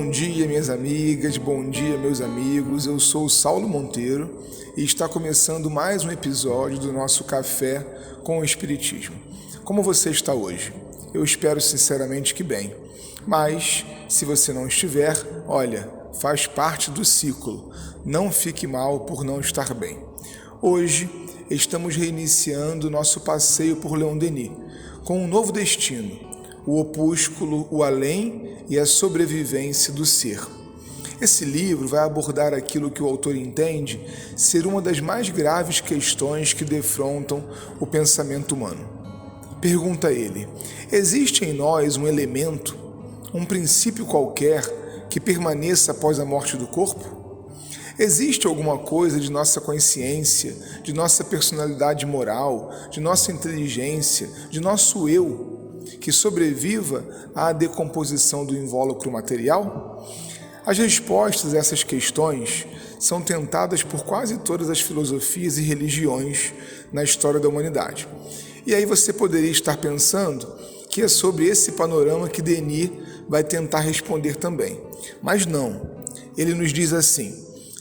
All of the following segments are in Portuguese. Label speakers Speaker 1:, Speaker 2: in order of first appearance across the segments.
Speaker 1: Bom dia, minhas amigas, bom dia, meus amigos. Eu sou o Saulo Monteiro e está começando mais um episódio do nosso Café com o Espiritismo. Como você está hoje? Eu espero sinceramente que bem. Mas, se você não estiver, olha, faz parte do ciclo. Não fique mal por não estar bem. Hoje, estamos reiniciando nosso passeio por Leon Denis, com um novo destino, o opúsculo, o além e a sobrevivência do ser. Esse livro vai abordar aquilo que o autor entende ser uma das mais graves questões que defrontam o pensamento humano. Pergunta ele: existe em nós um elemento, um princípio qualquer que permaneça após a morte do corpo? Existe alguma coisa de nossa consciência, de nossa personalidade moral, de nossa inteligência, de nosso eu, que sobreviva à decomposição do invólucro material? As respostas a essas questões são tentadas por quase todas as filosofias e religiões na história da humanidade. E aí você poderia estar pensando que é sobre esse panorama que Denis vai tentar responder também. Mas não. Ele nos diz assim: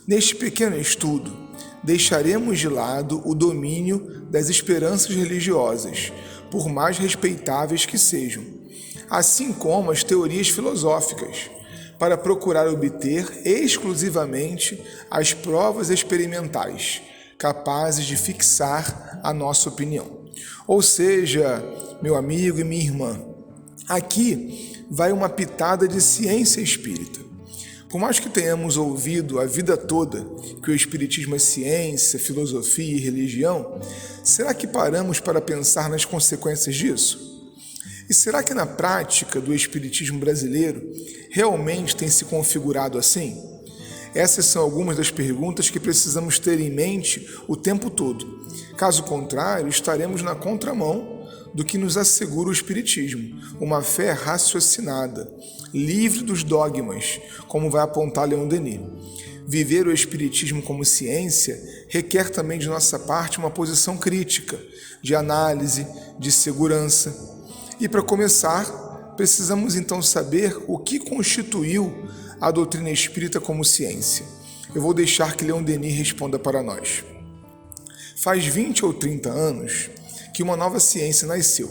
Speaker 1: neste pequeno estudo, deixaremos de lado o domínio das esperanças religiosas, por mais respeitáveis que sejam, assim como as teorias filosóficas, para procurar obter exclusivamente as provas experimentais, capazes de fixar a nossa opinião. Ou seja, meu amigo e minha irmã, aqui vai uma pitada de ciência espírita. Por mais que tenhamos ouvido a vida toda que o Espiritismo é ciência, filosofia e religião, será que paramos para pensar nas consequências disso? E será que na prática do Espiritismo brasileiro realmente tem se configurado assim? Essas são algumas das perguntas que precisamos ter em mente o tempo todo. Caso contrário, estaremos na contramão do que nos assegura o Espiritismo, uma fé raciocinada, livre dos dogmas, como vai apontar Leon Denis. Viver o Espiritismo como ciência requer também de nossa parte uma posição crítica, de análise, de segurança. E para começar, precisamos então saber o que constituiu a doutrina espírita como ciência. Eu vou deixar que Leon Denis responda para nós. Faz 20 ou 30 anos que uma nova ciência nasceu,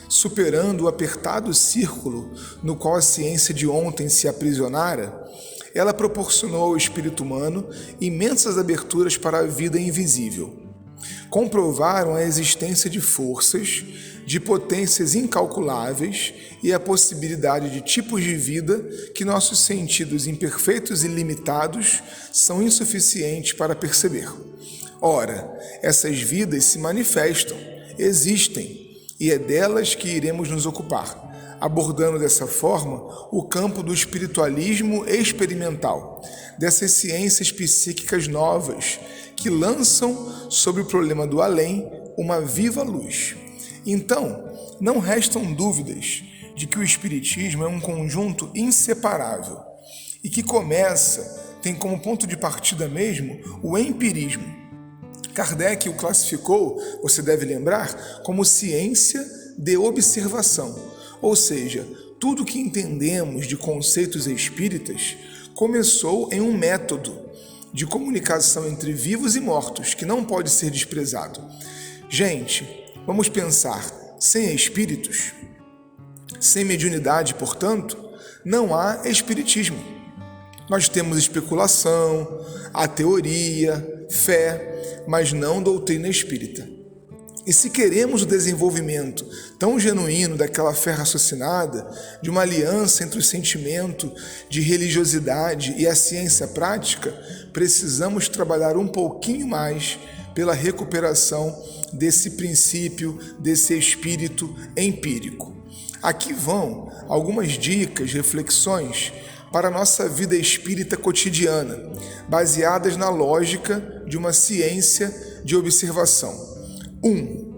Speaker 1: superando o apertado círculo no qual a ciência de ontem se aprisionara. Ela proporcionou ao espírito humano imensas aberturas para a vida invisível. Comprovaram a existência de forças, de potências incalculáveis e a possibilidade de tipos de vida que nossos sentidos imperfeitos e limitados são insuficientes para perceber. Ora, essas vidas se manifestam, existem, e é delas que iremos nos ocupar, abordando dessa forma o campo do espiritualismo experimental, dessas ciências psíquicas novas que lançam sobre o problema do além uma viva luz. Então, não restam dúvidas de que o Espiritismo é um conjunto inseparável e que tem como ponto de partida mesmo o empirismo. Kardec o classificou, você deve lembrar, como ciência de observação, ou seja, tudo que entendemos de conceitos espíritas começou em um método de comunicação entre vivos e mortos, que não pode ser desprezado. Gente, vamos pensar, sem espíritos, sem mediunidade, portanto, não há espiritismo. Nós temos especulação, a teoria, fé, mas não doutrina espírita. E se queremos o desenvolvimento tão genuíno daquela fé raciocinada, de uma aliança entre o sentimento de religiosidade e a ciência prática, precisamos trabalhar um pouquinho mais pela recuperação desse princípio, desse espírito empírico. Aqui vão algumas dicas, reflexões para a nossa vida espírita cotidiana, baseadas na lógica de uma ciência de observação. 1.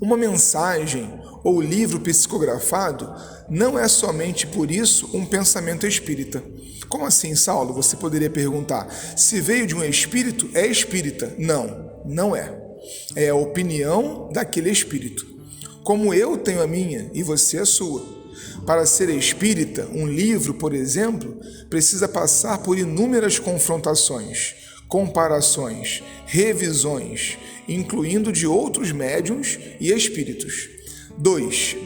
Speaker 1: Uma mensagem ou livro psicografado não é somente por isso um pensamento espírita. Como assim, Saulo? Você poderia perguntar. Se veio de um espírito, é espírita? Não, não é. É a opinião daquele espírito. Como eu tenho a minha e você a sua. Para ser espírita, um livro, por exemplo, precisa passar por inúmeras confrontações, comparações, revisões, incluindo de outros médiuns e espíritos. 2.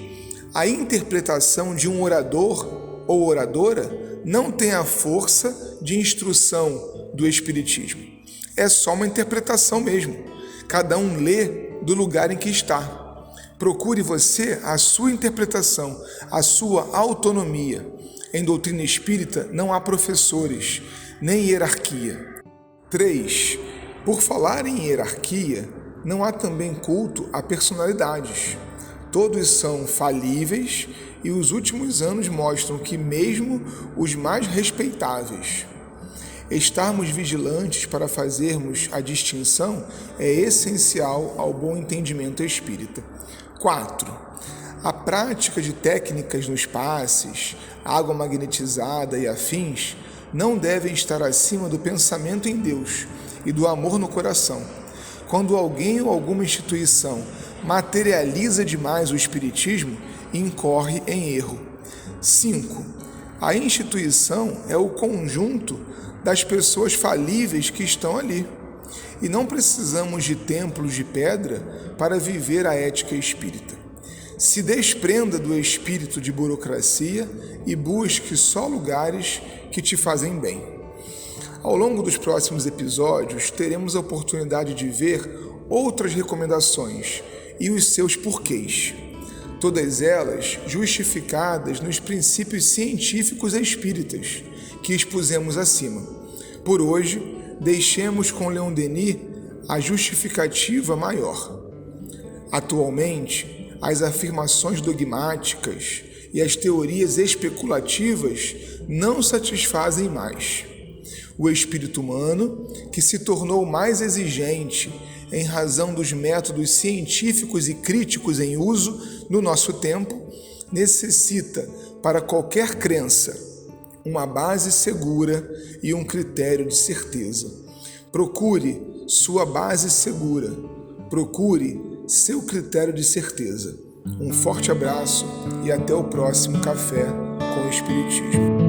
Speaker 1: A interpretação de um orador ou oradora não tem a força de instrução do Espiritismo. É só uma interpretação mesmo. Cada um lê do lugar em que está. Procure você a sua interpretação, a sua autonomia. Em doutrina espírita não há professores, nem hierarquia. 3. Por falar em hierarquia, não há também culto a personalidades. Todos são falíveis e os últimos anos mostram que mesmo os mais respeitáveis. Estarmos vigilantes para fazermos a distinção é essencial ao bom entendimento espírita. 4. A prática de técnicas nos passes, água magnetizada e afins não devem estar acima do pensamento em Deus e do amor no coração. Quando alguém ou alguma instituição materializa demais o espiritismo, incorre em erro. 5. A instituição é o conjunto das pessoas falíveis que estão ali. E não precisamos de templos de pedra para viver a ética espírita. Se desprenda do espírito de burocracia e busque só lugares que te fazem bem. Ao longo dos próximos episódios, teremos a oportunidade de ver outras recomendações e os seus porquês. Todas elas justificadas nos princípios científicos espíritas que expusemos acima. Por hoje, deixemos com Leon Denis a justificativa maior. Atualmente, as afirmações dogmáticas e as teorias especulativas não satisfazem mais. O espírito humano, que se tornou mais exigente em razão dos métodos científicos e críticos em uso no nosso tempo, necessita, para qualquer crença, uma base segura e um critério de certeza. Procure sua base segura. Procure seu critério de certeza. Um forte abraço e até o próximo Café com o Espiritismo.